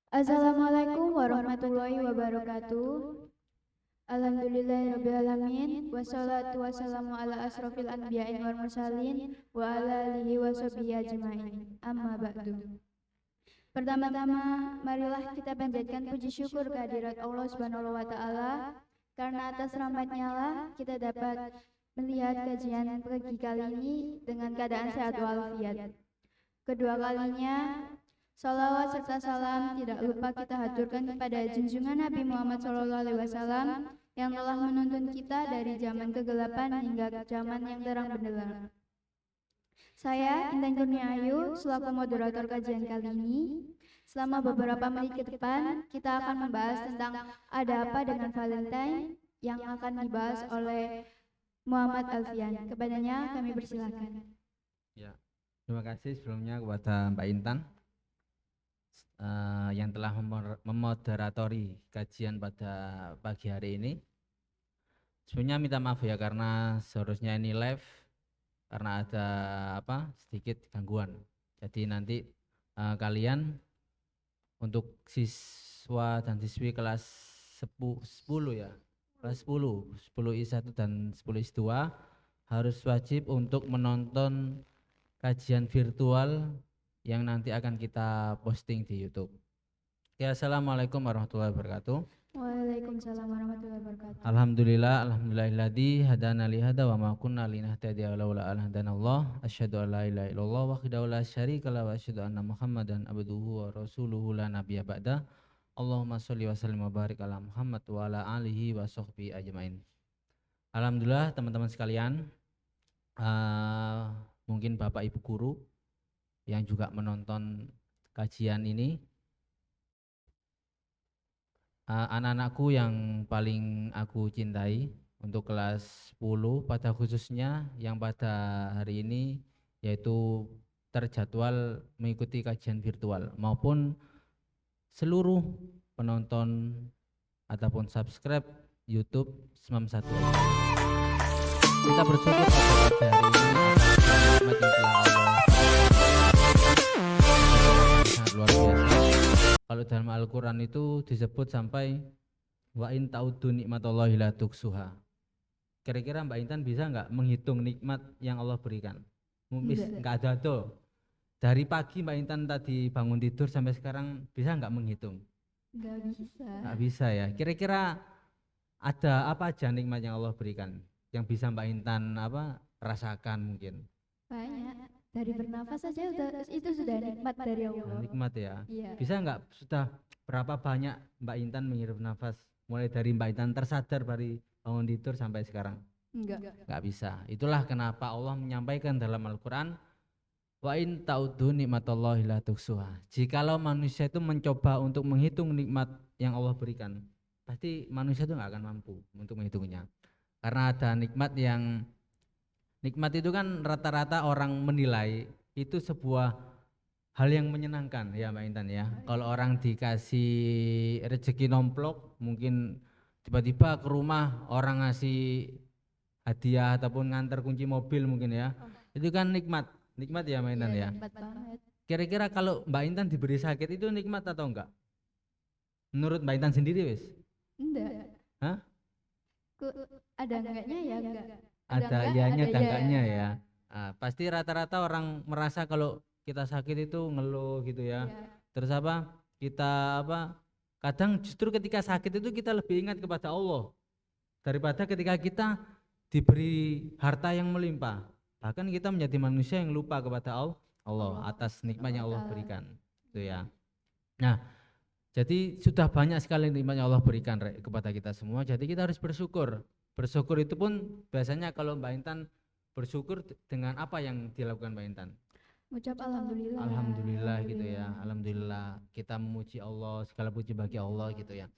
Assalamualaikum warahmatullahi wabarakatuh. Alhamdulillahirrabbilalamin. Wassalatu wassalamu ala asrofil anbiya'in wal mursalin wa ala alihi wa sahbihi ajma'in. Amma ba'du. Pertama-tama, marilah kita panjatkan puji syukur kehadirat Allah Subhanahu wa taala karena atas rahmat-Nya lah kita dapat melihat kajian pagi kali ini dengan keadaan sehat walafiat. Kedua kalinya, salawat serta salam tidak lupa kita haturkan kepada junjungan Nabi Muhammad SAW yang telah menuntun kita dari zaman kegelapan hingga zaman yang terang benderang. Saya Intan Kurniayu selaku moderator kajian kali ini. Selama beberapa menit ke depan, kita akan membahas tentang ada apa dengan Valentine yang akan dibahas oleh Muhammad Alfian. Kepadanya kami persilakan. Ya, terima kasih sebelumnya kepada Mbak Intan yang telah memoderatori kajian pada pagi hari ini. Sebenarnya minta maaf ya karena seharusnya ini live karena ada sedikit gangguan. Jadi nanti kalian untuk siswa dan siswi kelas 10 ya, kelas 10 I1 dan 10 I2 harus wajib untuk menonton kajian virtual yang nanti akan kita posting di YouTube. Ya, assalamualaikum warahmatullahi wabarakatuh. Waalaikumsalam warahmatullahi wabarakatuh. Alhamdulillahilladzi hadana li hada wa ma kunna linahtadiya laula an hadanallah. Asyhadu an la ilaha illallah wahdahu la syarika lahu wa asyhadu anna Muhammadan abduhu wa rasuluhu la nabiyya ba'da. Allahumma sholli wa sallim wa barik ala Muhammad wa ala alihi wa sahbihi ajmain. Alhamdulillah teman-teman sekalian, mungkin Bapak Ibu guru yang juga menonton kajian ini, anak-anakku yang paling aku cintai untuk kelas 10 pada khususnya yang pada hari ini yaitu terjadwal mengikuti kajian virtual maupun seluruh penonton ataupun subscribe YouTube Semam 1. Kita bersyukur pada hari ini atas nikmat yang telah Allah sangat luar biasa. Kalau dalam Al-Quran itu disebut sampai wa in ta'uddu nikmatallahi la tuhsuha. Kira-kira Mbak Intan bisa nggak menghitung nikmat yang Allah berikan? Nggak ada tuh. Dari pagi Mbak Intan tadi bangun tidur sampai sekarang bisa nggak menghitung? Nggak bisa. Nggak bisa ya. Kira-kira ada apa aja nikmat yang Allah berikan yang bisa Mbak Intan rasakan mungkin? Banyak. Dari bernafas saja itu sudah nikmat dari Allah. Nikmat ya. Iya. Bisa nggak sudah berapa banyak Mbak Intan menghirup nafas mulai dari Mbak Intan tersadar dari bangun tidur sampai sekarang? Nggak bisa. Itulah kenapa Allah menyampaikan dalam Al-Quran wa in ta'uddu nikmatallahi la tuhsuha. Jikalau manusia itu mencoba untuk menghitung nikmat yang Allah berikan, pasti manusia itu nggak akan mampu untuk menghitungnya. Karena ada nikmat itu kan rata-rata orang menilai itu sebuah hal yang menyenangkan ya Mbak Intan ya. Kalau orang dikasih rezeki nomplok, mungkin tiba-tiba ke rumah orang ngasih hadiah ataupun ngantar kunci mobil mungkin ya. Itu kan nikmat ya Mbak Intan ya. Nikmat banget. Kira-kira kalau Mbak Intan diberi sakit itu nikmat atau enggak? Menurut Mbak Intan sendiri wis? Enggak. Hah? Ada enggaknya ya enggak. Ada ianya dan enggaknya ya. Pasti rata-rata orang merasa kalau kita sakit itu ngeluh gitu ya. Terus kita kadang justru ketika sakit itu kita lebih ingat kepada Allah daripada ketika kita diberi harta yang melimpah. Bahkan kita menjadi manusia yang lupa kepada Allah atas nikmat yang Allah berikan itu ya. Nah, jadi sudah banyak sekali nikmat yang Allah berikan kepada kita semua. Jadi kita harus bersyukur. Bersyukur itu pun biasanya kalau Mbak Intan bersyukur dengan apa yang dilakukan Mbak Intan? Ucap alhamdulillah. Alhamdulillah gitu ya. Alhamdulillah kita memuji Allah, segala puji bagi Allah gitu ya.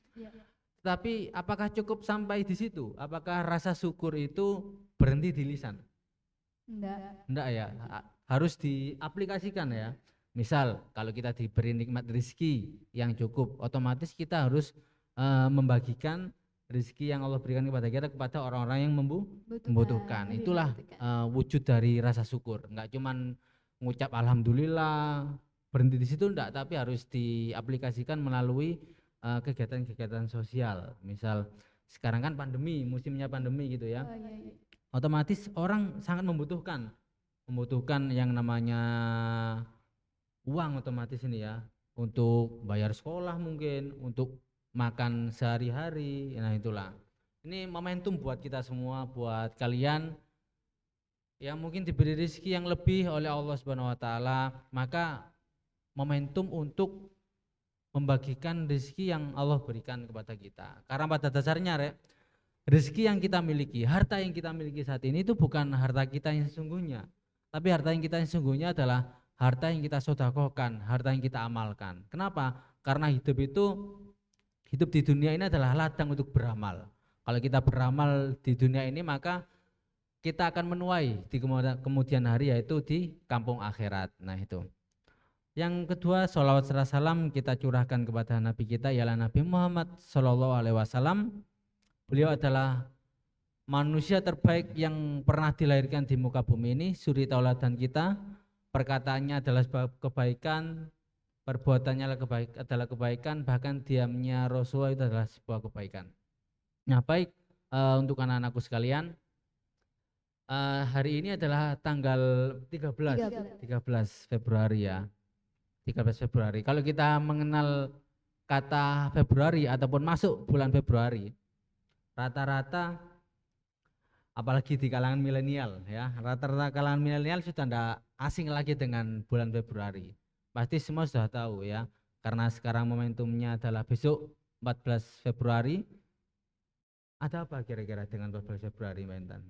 Tapi apakah cukup sampai di situ? Apakah rasa syukur itu berhenti di lisan? Enggak ya. Harus diaplikasikan ya. Misal kalau kita diberi nikmat rezeki yang cukup, otomatis kita harus membagikan rezeki yang Allah berikan kepada kita kepada orang-orang yang membutuhkan. Itulah wujud dari rasa syukur. Enggak cuman ngucap alhamdulillah, berhenti di situ enggak, tapi harus diaplikasikan melalui kegiatan-kegiatan sosial. Misal sekarang kan pandemi, musimnya pandemi gitu ya. Iya. Otomatis orang sangat membutuhkan yang namanya uang otomatis ini ya, untuk bayar sekolah mungkin, untuk makan sehari-hari. Nah itulah, ini momentum buat kita semua, buat kalian yang mungkin diberi rezeki yang lebih oleh Allah Subhanahu wa taala, maka momentum untuk membagikan rezeki yang Allah berikan kepada kita. Karena pada dasarnya rezeki yang kita miliki, harta yang kita miliki saat ini itu bukan harta kita yang sesungguhnya, tapi harta yang kita yang sesungguhnya adalah harta yang kita sedekahkan, harta yang kita amalkan. Kenapa? Karena hidup di dunia ini adalah ladang untuk beramal. Kalau kita beramal di dunia ini, maka kita akan menuai di kemudian hari, yaitu di kampung akhirat. Nah itu. Yang kedua, sholawat serta salam kita curahkan kepada Nabi kita, ialah Nabi Muhammad SAW. Beliau adalah manusia terbaik yang pernah dilahirkan di muka bumi ini, suri tauladan kita. Perkataannya adalah sebuah kebaikan, perbuatannya adalah kebaikan, bahkan diamnya Rasulullah itu adalah sebuah kebaikan. Nah baik, untuk anak-anakku sekalian, hari ini adalah tanggal 13 Februari ya. 13 Februari. Kalau kita mengenal kata Februari ataupun masuk bulan Februari, rata-rata apalagi di kalangan milenial ya, rata-rata kalangan milenial sudah tidak asing lagi dengan bulan Februari. Pasti semua sudah tahu ya, karena sekarang momentumnya adalah besok 14 Februari. Ada apa kira-kira dengan 14 Februari, Mbak Intan?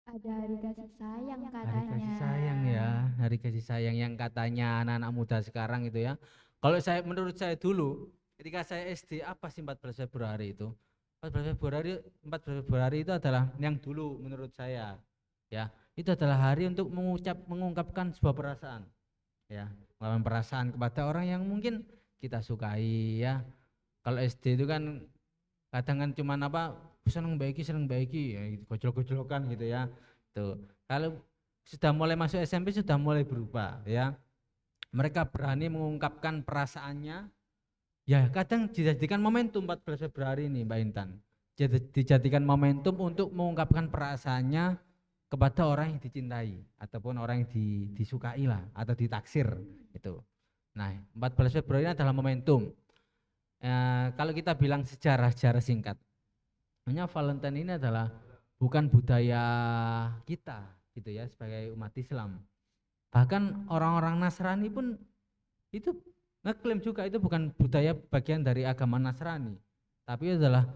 Ada hari kasih sayang katanya. Hari kasih sayang ya, hari kasih sayang yang katanya anak-anak muda sekarang itu ya. Kalau menurut saya dulu, ketika saya SD, apa sih 14 Februari itu? 14 Februari itu adalah yang dulu menurut saya ya, itu adalah hari untuk mengungkapkan sebuah perasaan ya, mengungkapkan perasaan kepada orang yang mungkin kita sukai ya. Kalau SD itu kan kadang kan cuman apa, seneng baiki ya, gojol-gojolokan gitu ya. Tuh, kalau sudah mulai masuk SMP sudah mulai berubah ya. Mereka berani mengungkapkan perasaannya. Ya kadang dijadikan momentum 14 Februari ini Mbak Intan. Dijadikan momentum untuk mengungkapkan perasaannya kepada orang yang dicintai ataupun orang yang disukai lah, atau ditaksir itu. Nah 14 Februari ini adalah momentum. Kalau kita bilang sejarah singkat, namanya Valentine ini adalah bukan budaya kita gitu ya sebagai umat Islam. Bahkan orang-orang Nasrani pun itu ngeklaim juga itu bukan budaya bagian dari agama Nasrani, tapi adalah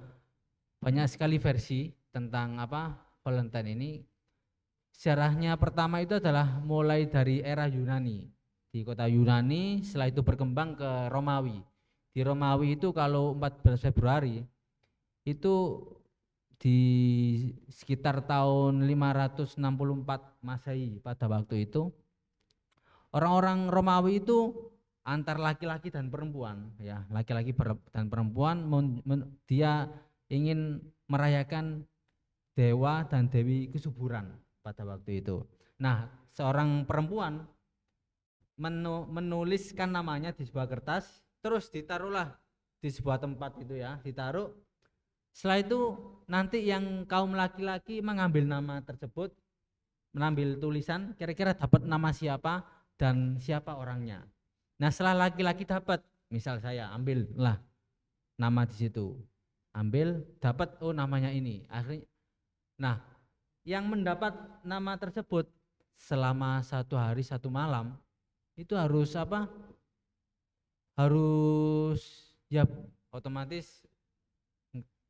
banyak sekali versi tentang apa Valentine ini. Sejarahnya pertama itu adalah mulai dari era Yunani, di kota Yunani, setelah itu berkembang ke Romawi. Di Romawi itu kalau 14 Februari itu di sekitar tahun 564 Masehi, pada waktu itu orang-orang Romawi itu antar laki-laki dan perempuan ya, laki-laki dan perempuan dia ingin merayakan dewa dan dewi kesuburan pada waktu itu. Nah, seorang perempuan menuliskan namanya di sebuah kertas, terus ditaruhlah di sebuah tempat itu ya, ditaruh. Setelah itu nanti yang kaum laki-laki mengambil nama tersebut, mengambil tulisan kira-kira dapat nama siapa dan siapa orangnya. Nah setelah laki-laki dapat, misal saya ambil lah nama di situ, ambil dapat oh namanya ini. Akhirnya, nah yang mendapat nama tersebut selama 1 hari 1 malam itu harus apa? Harus ya otomatis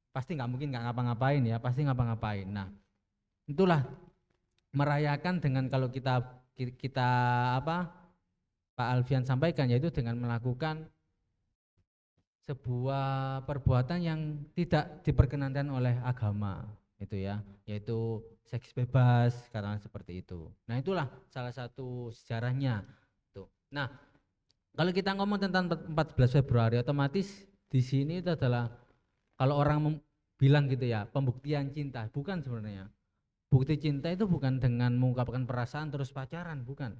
pasti nggak mungkin nggak ngapa-ngapain ya, pasti ngapa-ngapain. Nah itulah merayakan dengan kalau kita apa Pak Alfian sampaikan, yaitu dengan melakukan sebuah perbuatan yang tidak diperkenankan oleh agama itu ya, yaitu seks bebas karena seperti itu. Nah itulah salah satu sejarahnya tuh. Nah kalau kita ngomong tentang 14 Februari otomatis di sini itu adalah kalau orang bilang gitu ya, pembuktian cinta, bukan sebenarnya. Bukti cinta itu bukan dengan mengungkapkan perasaan terus pacaran, bukan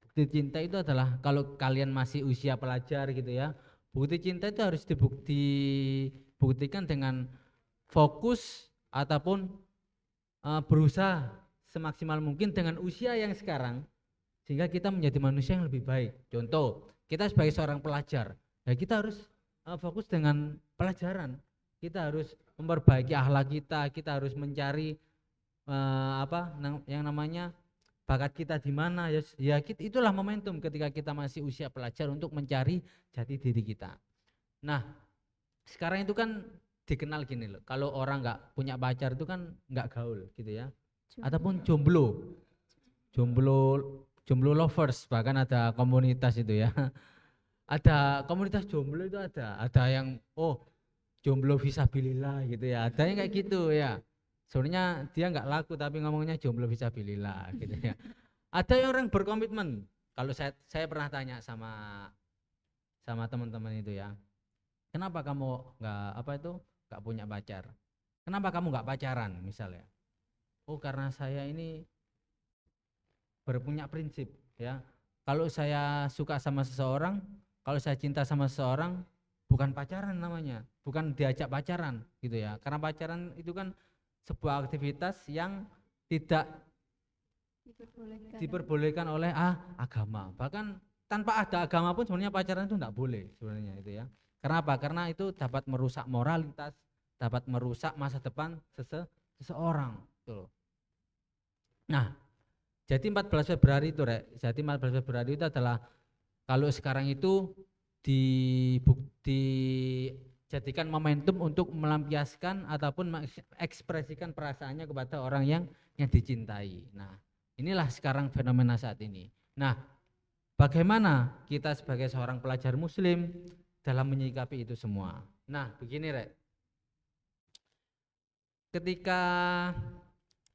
bukti cinta itu adalah kalau kalian masih usia pelajar gitu ya, bukti cinta itu harus dibuktikan dengan fokus ataupun berusaha semaksimal mungkin dengan usia yang sekarang, sehingga kita menjadi manusia yang lebih baik. Contoh, kita sebagai seorang pelajar, ya kita harus fokus dengan pelajaran. Kita harus memperbaiki akhlak kita harus mencari yang namanya bakat kita di mana ya itulah momentum ketika kita masih usia pelajar untuk mencari jati diri kita. Nah, sekarang itu kan dikenal gini loh, kalau orang nggak punya pacar itu kan nggak gaul gitu ya, ataupun jomblo lovers, bahkan ada komunitas itu ya. Ada komunitas jomblo itu ada yang jomblo fisabilillah gitu ya, ada yang kayak gitu ya. Sebenarnya dia nggak laku tapi ngomongnya jomblo fisabilillah gitu ya. Ada yang orang berkomitmen. Kalau saya pernah tanya sama teman-teman itu ya, kenapa kamu nggak punya pacar? Kenapa kamu nggak pacaran misalnya? Oh, karena saya ini berpunya prinsip ya. Kalau saya suka sama seseorang, kalau saya cinta sama seseorang, bukan pacaran namanya, bukan diajak pacaran gitu ya. Karena pacaran itu kan sebuah aktivitas yang tidak diperbolehkan oleh agama. Bahkan tanpa ada agama pun sebenarnya pacaran itu tidak boleh sebenarnya itu ya. Karena apa? Karena itu dapat merusak moralitas, dapat merusak masa depan seseorang. Gitu. Nah, jadi 14 Februari itu jadi 14 Februari itu adalah kalau sekarang itu dijadikan momentum untuk melampiaskan ataupun mengekspresikan perasaannya kepada orang yang dicintai. Nah, inilah sekarang fenomena saat ini. Nah, bagaimana kita sebagai seorang pelajar muslim dalam menyikapi itu semua? Nah, begini ketika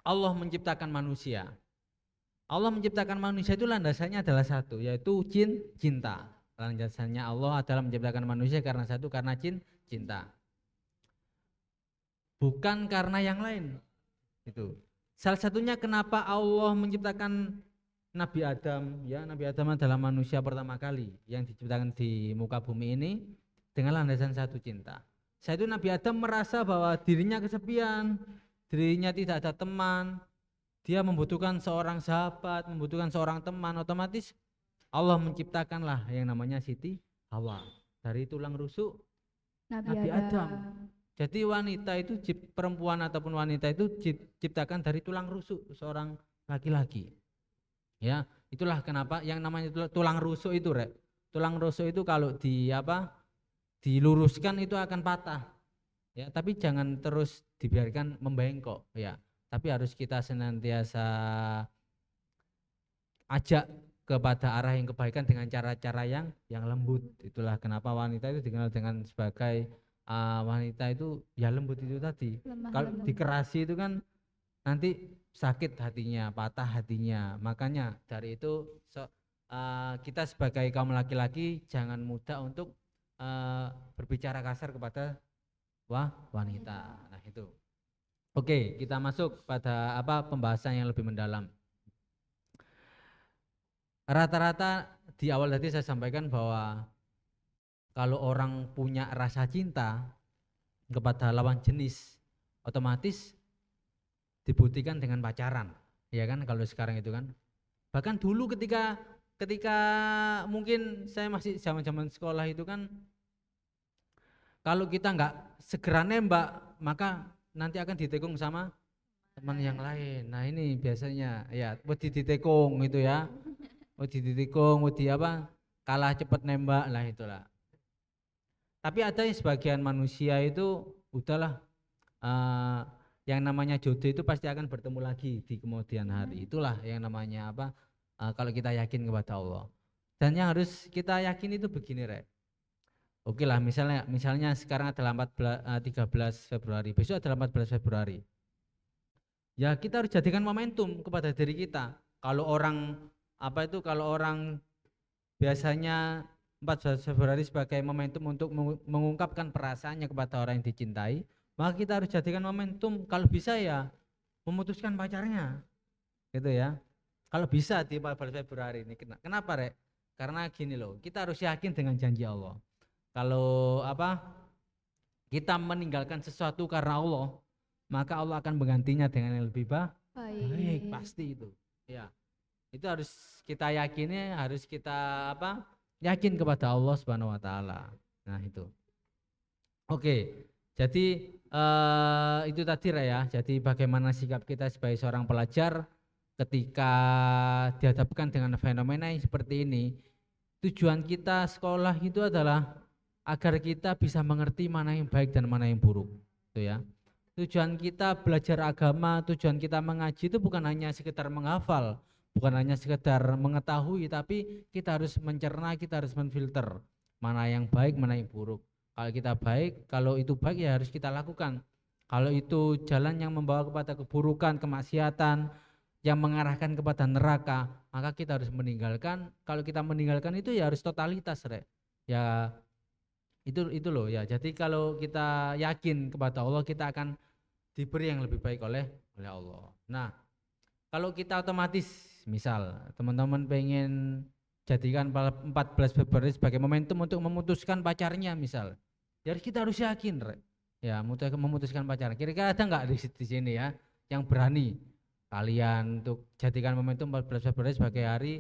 Allah menciptakan manusia itu landasannya adalah satu, yaitu cinta. Landasannya Allah adalah menciptakan manusia karena satu, karena cinta. Bukan karena yang lain. Itu. Salah satunya kenapa Allah menciptakan Nabi Adam, ya, Nabi Adam adalah manusia pertama kali yang diciptakan di muka bumi ini dengan landasan satu, cinta. Saat itu Nabi Adam merasa bahwa dirinya kesepian, dirinya tidak ada teman, dia membutuhkan seorang sahabat, membutuhkan seorang teman. Otomatis Allah menciptakanlah yang namanya Siti Hawa dari tulang rusuk Nabi Adam. Jadi wanita itu, perempuan ataupun wanita itu diciptakan dari tulang rusuk seorang laki-laki. Ya, itulah kenapa yang namanya tulang rusuk itu, tulang rusuk itu kalau diluruskan itu akan patah. Ya, tapi jangan terus dibiarkan membengkok, ya. Tapi harus kita senantiasa ajak kepada arah yang kebaikan dengan cara-cara yang lembut. Itulah kenapa wanita itu dikenal dengan sebagai wanita itu ya lembut itu tadi. Kalau dikerasi itu kan nanti sakit hatinya, patah hatinya. Makanya dari itu kita sebagai kaum laki-laki jangan mudah untuk berbicara kasar kepada wanita. Nah, itu. Oke, kita masuk pada pembahasan yang lebih mendalam. Rata-rata di awal tadi saya sampaikan bahwa kalau orang punya rasa cinta kepada lawan jenis, otomatis dibuktikan dengan pacaran, ya kan, kalau sekarang itu kan. Bahkan dulu ketika mungkin saya masih zaman sekolah itu kan, kalau kita nggak segera nembak maka nanti akan ditekung sama teman yang lain. Nah, ini biasanya ya wedi ditekung itu ya. Wedi ditikung, wedi kalah cepat nembak lah, itulah. Tapi ada yang sebagian manusia itu udahlah, yang namanya jodoh itu pasti akan bertemu lagi di kemudian hari. Itulah yang namanya kalau kita yakin kepada Allah. Dan yang harus kita yakin itu begini, Oke lah, misalnya sekarang adalah 13 Februari, besok adalah 14 Februari. Ya, kita harus jadikan momentum kepada diri kita. Kalau orang biasanya 14 Februari sebagai momentum untuk mengungkapkan perasaannya kepada orang yang dicintai, maka kita harus jadikan momentum kalau bisa ya memutuskan pacarnya, gitu ya. Kalau bisa di 14 Februari ini. Kenapa, Rek? Karena gini loh, kita harus yakin dengan janji Allah. Kalau kita meninggalkan sesuatu karena Allah, maka Allah akan menggantinya dengan yang lebih baik, pasti itu. Ya. Itu harus kita yakini, harus kita yakin kepada Allah Subhanahu wa taala. Nah, itu. Oke. Jadi itu tadi ya. Jadi bagaimana sikap kita sebagai seorang pelajar ketika dihadapkan dengan fenomena yang seperti ini. Tujuan kita sekolah itu adalah agar kita bisa mengerti mana yang baik dan mana yang buruk. Itu ya. Tujuan kita belajar agama, tujuan kita mengaji itu bukan hanya sekedar menghafal, bukan hanya sekedar mengetahui, tapi kita harus mencerna, kita harus menfilter mana yang baik, mana yang buruk. Kalau kita baik, kalau itu baik ya harus kita lakukan. Kalau itu jalan yang membawa kepada keburukan, kemaksiatan, yang mengarahkan kepada neraka, maka kita harus meninggalkan. Kalau kita meninggalkan itu ya harus totalitas, Rek. Ya itu loh ya. Jadi kalau kita yakin kepada Allah, kita akan diberi yang lebih baik oleh Allah. Nah, kalau kita otomatis misal teman-teman pengen jadikan 14 Februari sebagai momentum untuk memutuskan pacarnya misal, ya kita harus yakin, Rek. Ya, memutuskan pacarnya. Kira-kira ada nggak di sini ya yang berani kalian untuk jadikan momentum 14 Februari sebagai hari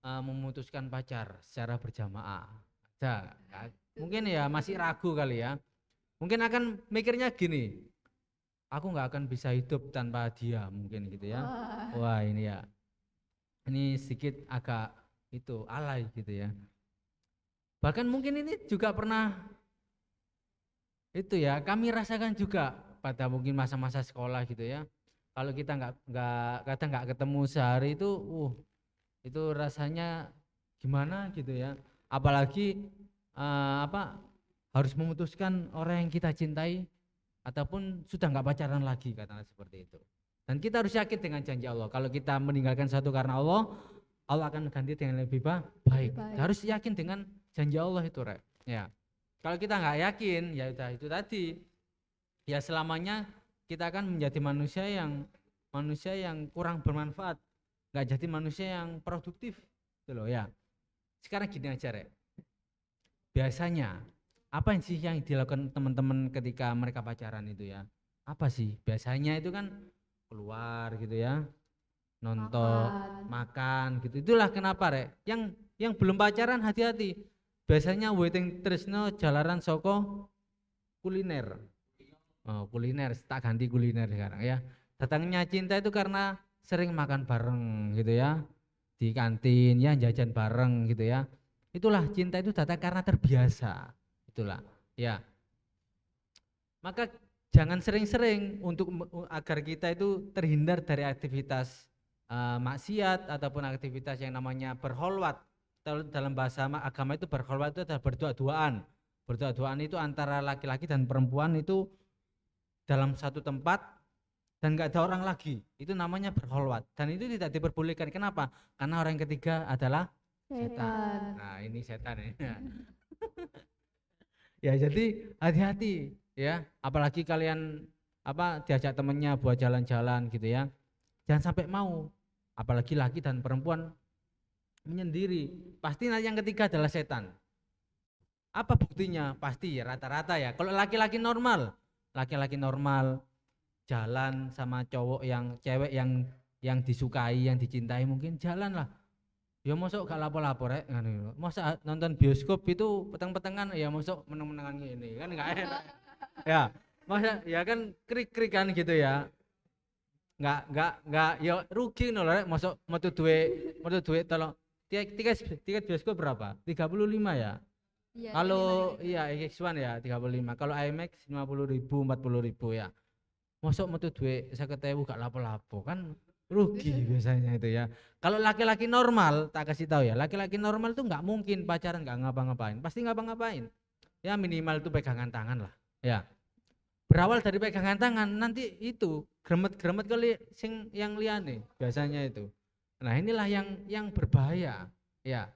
memutuskan pacar secara berjamaah? Ada. Ya, mungkin ya masih ragu kali ya. Mungkin akan mikirnya gini, aku nggak akan bisa hidup tanpa dia mungkin gitu ya. Wah ini ya, ini sedikit agak itu alay gitu ya. Bahkan mungkin ini juga pernah itu ya kami rasakan juga pada mungkin masa-masa sekolah gitu ya. Kalau kita kadang nggak ketemu sehari itu rasanya gimana gitu ya. Apalagi harus memutuskan orang yang kita cintai ataupun sudah nggak pacaran lagi katakanlah seperti itu. Dan kita harus yakin dengan janji Allah. Kalau kita meninggalkan sesuatu karena Allah, Allah akan ganti dengan lebih baik. Harus yakin dengan janji Allah itu, Rek. Ya. Kalau kita nggak yakin, ya udah itu tadi. Ya selamanya kita akan menjadi manusia yang kurang bermanfaat, nggak jadi manusia yang produktif, gitu loh ya. Sekarang gini aja, Rek. Biasanya apa sih yang dilakukan teman-teman ketika mereka pacaran itu ya? Apa sih? Biasanya itu kan keluar gitu ya, nonton, makan gitu. Itulah kenapa, Rek. Yang belum pacaran hati-hati. Biasanya waiting tresno jalaran soko kuliner. Oh, kuliner, tak ganti kuliner sekarang ya. Datangnya cinta itu karena sering makan bareng gitu ya. Di kantin ya, jajan bareng gitu ya. Itulah cinta itu datang karena terbiasa. Itulah ya. Maka jangan sering-sering untuk agar kita itu terhindar dari aktivitas maksiat ataupun aktivitas yang namanya berholwat. Dalam bahasa agama itu berholwat itu adalah berdua-duaan. Berdua-duaan itu antara laki-laki dan perempuan itu dalam satu tempat dan nggak ada orang lagi, itu namanya berholwat dan itu tidak diperbolehkan. Kenapa? Karena orang yang ketiga adalah setan. Nah ini setan ya. Ya jadi hati-hati ya, apalagi kalian diajak temennya buat jalan-jalan gitu ya, jangan sampai mau, apalagi laki dan perempuan menyendiri, pasti yang ketiga adalah setan. Apa buktinya? Pasti ya rata-rata ya, kalau laki-laki normal jalan sama cewek yang disukai, yang dicintai, mungkin jalan lah. Ya mosok gak lapor-lapor masa nonton bioskop itu peteng-petengan ya mosok meneng-menengan ini kan enggak enak. Ya, masa ya kan krik-krik kan gitu ya. Enggak ya rugi lho mosok metu duit tolong. Tiket bioskop berapa? 35 ya? Ya, kalau iya X1 ya 35. Kalau IMAX 50.000, 40.000 ya. Mosok metu duit 50.000 gak lapo-lapo kan rugi biasanya itu ya. Kalau laki-laki normal, tak kasih tahu ya, laki-laki normal itu nggak mungkin pacaran nggak ngapa-ngapain, pasti ngapa-ngapain. Ya minimal itu pegangan tangan lah. Ya. Berawal dari pegangan tangan, nanti itu gremet-gremet kali sing yang liane biasanya itu. Nah inilah yang berbahaya. Ya.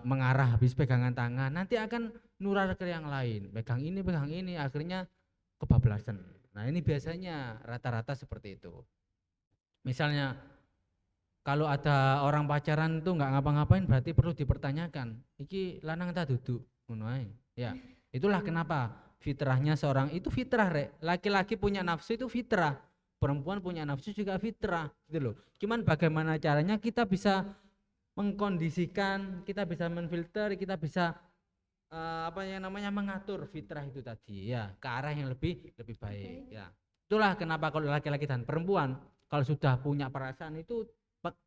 Mengarah habis pegangan tangan nanti akan nular ke yang lain, pegang ini akhirnya kebablasan. Nah ini biasanya rata-rata seperti itu. Misalnya kalau ada orang pacaran tuh nggak ngapa-ngapain berarti perlu dipertanyakan. Iki lanang tak duduk, ngono ae. Ya, itulah kenapa fitrahnya seorang itu fitrah rek. Laki-laki punya nafsu itu fitrah, perempuan punya nafsu juga fitrah, gitu loh. Cuman bagaimana caranya kita bisa mengkondisikan, kita bisa menfilter, kita bisa apa yang namanya mengatur fitrah itu tadi ya ke arah yang lebih baik ya. Itulah kenapa kalau laki-laki dan perempuan kalau sudah punya perasaan itu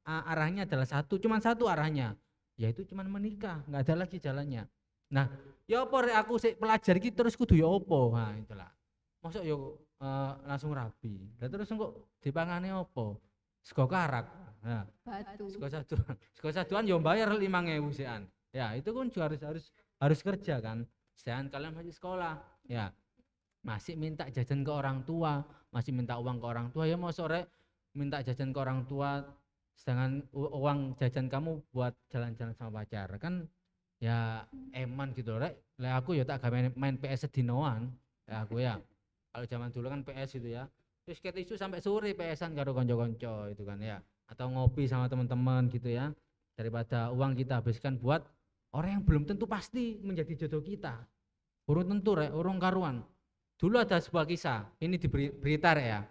arahnya adalah cuman satu arahnya, yaitu cuman menikah, nggak ada lagi jalannya. Nah, ya apa rek aku sik pelajar iki terus kudu ya apa? Nah, itulah. Mosok yo langsung rabi. Lah terus kok dipangane apa? Sego karak. Nah, Batu. Sego saduan yo bayar 5.000 sean. Ya, itu kan juga harus kerja kan. Sedangkan kalian masih sekolah, ya. Masih minta jajan ke orang tua, masih minta uang ke orang tua, ya mau sore minta jajan ke orang tua, sedangkan uang jajan kamu buat jalan-jalan sama pacar kan ya eman gitu rek. Lah aku ya tak main PS sedinoan ya aku ya. Kalau zaman dulu kan PS itu ya. Terus kita itu sampai sore PS-an karo konco-konco itu kan ya. Atau ngopi sama teman-teman gitu ya. Daripada uang kita habiskan buat orang yang belum tentu pasti menjadi jodoh kita. Urung tentu rek, urung karuan. Dulu ada sebuah kisah, ini di Blitar ya.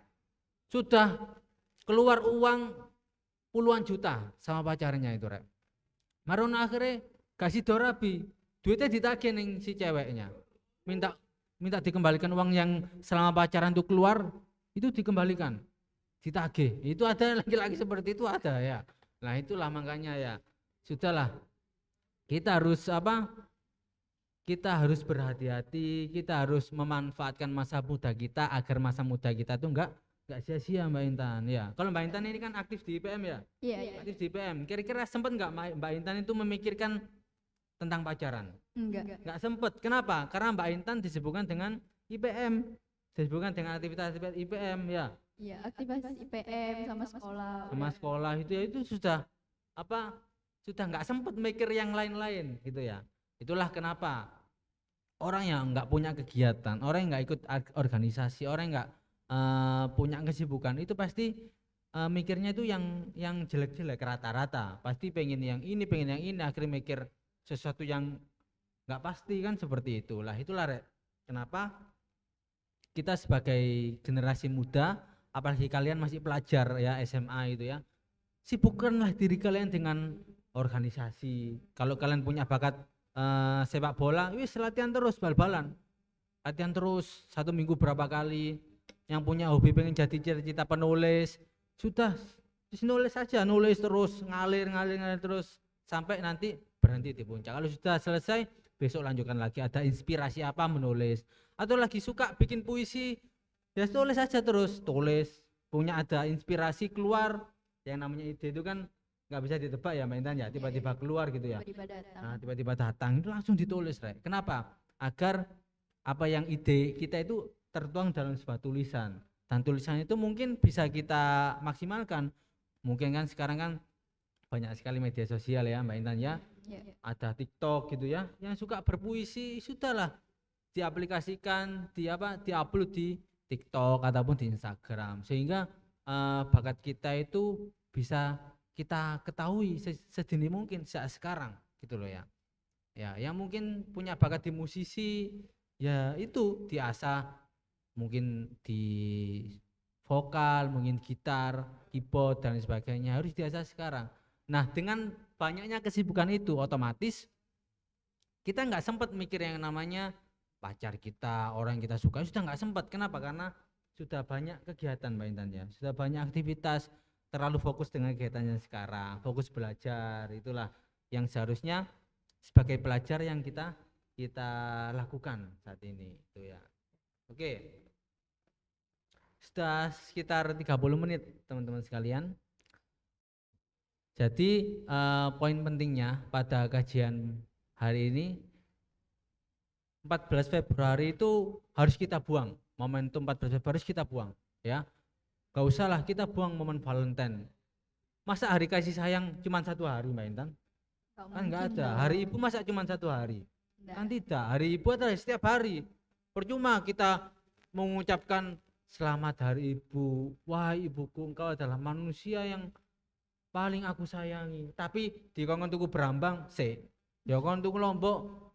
Sudah keluar uang puluhan juta sama pacarnya itu rek. Marono akhirnya kasih dorabi, duitnya ditagih ning si ceweknya. Minta dikembalikan uang yang selama pacaran itu keluar, itu dikembalikan. Ditagih. Itu ada laki-laki seperti itu ada ya. Nah, itulah makanya ya. Sudahlah. Kita harus apa? Kita harus berhati-hati, kita harus memanfaatkan masa muda kita agar masa muda kita tuh enggak sia-sia Mbak Intan ya. Kalau Mbak Intan ini kan aktif di IPM ya? Iya. Aktif di IPM. Kira-kira sempat enggak Mbak Intan itu memikirkan tentang pacaran? Enggak sempat. Kenapa? Karena Mbak Intan disibukkan dengan IPM. Disibukkan dengan aktivitas IPM ya. Iya, aktivitas IPM sama sekolah. Sama sekolah itu sudah apa? Sudah enggak sempat mikir yang lain-lain gitu ya. Itulah kenapa orang yang enggak punya kegiatan, orang yang enggak ikut organisasi, orang yang enggak punya kesibukan itu pasti mikirnya itu yang jelek-jelek rata-rata. Pasti pengen yang ini, akhirnya mikir sesuatu yang enggak pasti kan seperti itu. Lah itulah kenapa kita sebagai generasi muda, apalagi kalian masih pelajar ya SMA itu ya, sibukkanlah diri kalian dengan organisasi. Kalau kalian punya bakat sepak bola, wis latihan terus bal-balan, latihan terus 1 minggu berapa kali. Yang punya hobi pengen jadi cita-cita penulis, sudah nulis saja, nulis terus, ngalir terus sampai nanti berhenti di puncak. Kalau sudah selesai, besok lanjutkan lagi. Ada inspirasi apa menulis, atau lagi suka bikin puisi, ya tulis saja terus, tulis. Punya ada inspirasi keluar, yang namanya ide itu kan nggak bisa ditebak ya Mbak Intan ya, tiba-tiba keluar gitu ya. Nah, tiba-tiba datang itu langsung ditulis rek. Kenapa? Agar apa yang ide kita itu tertuang dalam sebuah tulisan, dan tulisan itu mungkin bisa kita maksimalkan. Mungkin kan sekarang kan banyak sekali media sosial ya Mbak Intan ya. Ada TikTok gitu ya, yang suka berpuisi, sudahlah diaplikasikan, diupload di TikTok ataupun di Instagram, sehingga bakat kita itu bisa kita ketahui sedini mungkin saat sekarang gitu loh ya. Ya, yang mungkin punya bakat di musisi ya itu diasah mungkin di vokal, mungkin gitar, keyboard dan sebagainya harus diasah sekarang. Nah, dengan banyaknya kesibukan itu otomatis kita nggak sempat mikir yang namanya pacar kita, orang yang kita suka, sudah nggak sempat. Kenapa? Karena sudah banyak kegiatan Mbak Intan ya, sudah banyak aktivitas, terlalu fokus dengan kegiatannya sekarang, fokus belajar. Itulah yang seharusnya sebagai pelajar yang kita lakukan saat ini itu ya. Oke. Sudah sekitar 30 menit teman-teman sekalian. Jadi poin pentingnya pada kajian hari ini 14 Februari itu harus kita buang. Momentum 14 Februari harus kita buang ya. Gak usah lah kita buang momen Valentine. Masa hari kasih sayang cuma 1 hari Mbak Intan? Kan nggak ada. Hari ibu masa cuma 1 hari? Kan tidak. Hari ibu adalah setiap hari. Percuma kita mengucapkan selamat hari ibu. Wah ibuku, engkau adalah manusia yang paling aku sayangi, tapi dikongkon tuku Brambang sik, ya kon tuku Lombok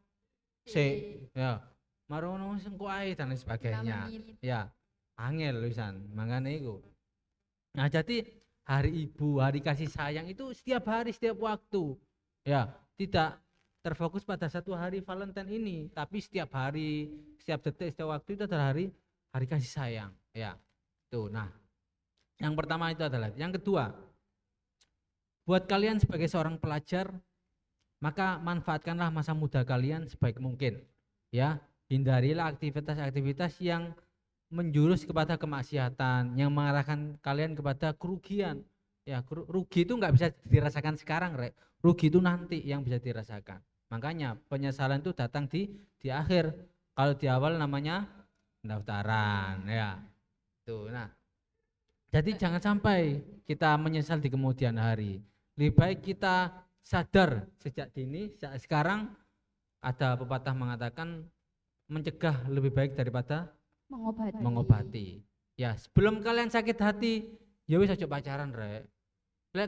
sik, ya marono sengko ae dan lain sebagainya. Ya, angel lisan, makanya itu. Nah jadi hari ibu, hari kasih sayang itu setiap hari, setiap waktu. Ya, tidak terfokus pada satu hari Valentine ini, tapi setiap hari, setiap detik, setiap waktu itu adalah hari kasih sayang. Ya, tuh. Nah, yang pertama itu adalah, yang kedua, buat kalian sebagai seorang pelajar, maka manfaatkanlah masa muda kalian sebaik mungkin. Ya, hindarilah aktivitas-aktivitas yang menjurus kepada kemaksiatan, yang mengarahkan kalian kepada kerugian. Ya, rugi itu nggak bisa dirasakan sekarang, Rek. Rugi itu nanti yang bisa dirasakan. Makanya penyesalan itu datang di akhir. Kalau di awal namanya pendaftaran, ya. Tuh, nah. Jadi jangan sampai kita menyesal di kemudian hari. Lebih baik kita sadar sejak dini, sejak sekarang. Ada pepatah mengatakan mencegah lebih baik daripada mengobati. Ya, sebelum kalian sakit hati, ya wis aja pacaran, Rek.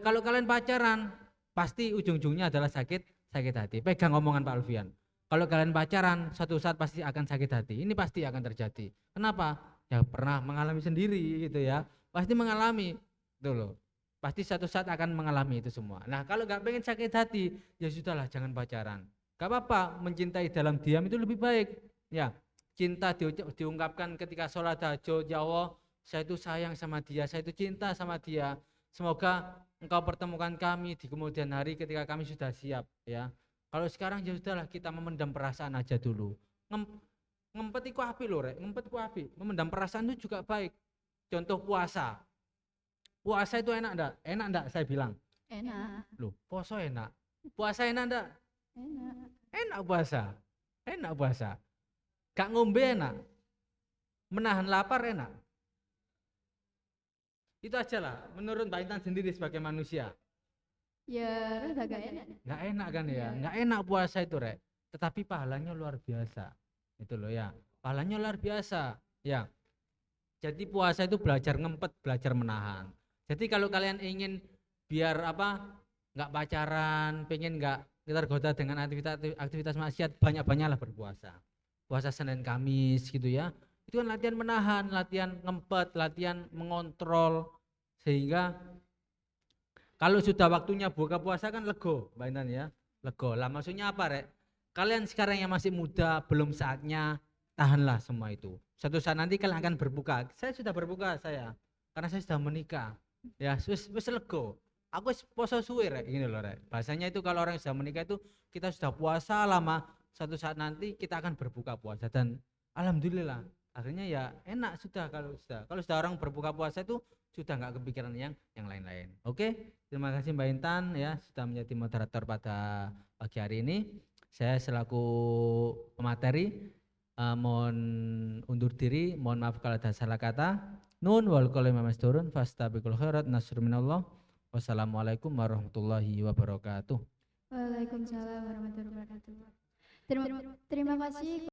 Kalau kalian pacaran, pasti ujung-ujungnya adalah sakit hati. Pegang omongan Pak Alfian. Kalau kalian pacaran, suatu saat pasti akan sakit hati. Ini pasti akan terjadi. Kenapa? Ya pernah mengalami sendiri gitu ya. Pasti mengalami, gitu loh. Pasti suatu saat akan mengalami itu semua. Nah, kalau nggak pengen sakit hati, ya sudahlah, jangan pacaran. Gak apa-apa, mencintai dalam diam itu lebih baik. Ya, cinta diungkapkan ketika sholat tahajud, ya Allah, saya itu sayang sama dia, saya itu cinta sama dia. Semoga engkau pertemukan kami di kemudian hari ketika kami sudah siap. Ya, kalau sekarang ya sudahlah, kita memendam perasaan aja dulu. Ngempet iku api loh, Rek. Ngempet iku api. Memendam perasaan itu juga baik. Contoh puasa. Puasa itu enak enggak? Enak enggak saya bilang? Enak. Loh, poso enak. Puasa enak enggak? Enak. Enak puasa. Enak puasa. Gak ngombe enak. Menahan lapar enak. Itu aja lah, menurut Mbak Intan sendiri sebagai manusia. Ya, rada gak enak. Gak enak kan ya? Gak enak puasa itu, Rek. Tetapi pahalanya luar biasa. Itu loh ya. Pahalanya luar biasa. Ya. Jadi puasa itu belajar ngempet, belajar menahan. Jadi kalau kalian ingin biar nggak pacaran, pengen nggak tergoda dengan aktivitas maksiat, banyak-banyaklah berpuasa. Puasa Senin Kamis gitu ya. Itu kan latihan menahan, latihan ngempet, latihan mengontrol, sehingga kalau sudah waktunya buka puasa kan lego, Mbak Intan ya. Lego. Lah maksudnya apa, Rek? Kalian sekarang yang masih muda, belum saatnya, tahanlah semua itu. Suatu saat nanti kalian akan berbuka. Saya sudah berbuka saya, karena saya sudah menikah. Ya, wis lego. Aku poso suwe, Rek, gini loh, Rek. Bahasanya itu kalau orang sudah menikah itu kita sudah puasa lama, suatu saat nanti kita akan berbuka puasa, dan alhamdulillah akhirnya ya enak sudah. Kalau sudah orang berbuka puasa itu sudah nggak kepikiran yang lain-lain. Oke, terima kasih Mbak Intan ya sudah menjadi moderator pada pagi hari ini. Saya selaku pemateri mohon undur diri, mohon maaf kalau ada salah kata. Nun wal qalam masturun fastabiqul khairat nasrun minallah. Wassalamualaikum warahmatullahi wabarakatuh. Waalaikumsalam warahmatullahi wabarakatuh. Terima kasih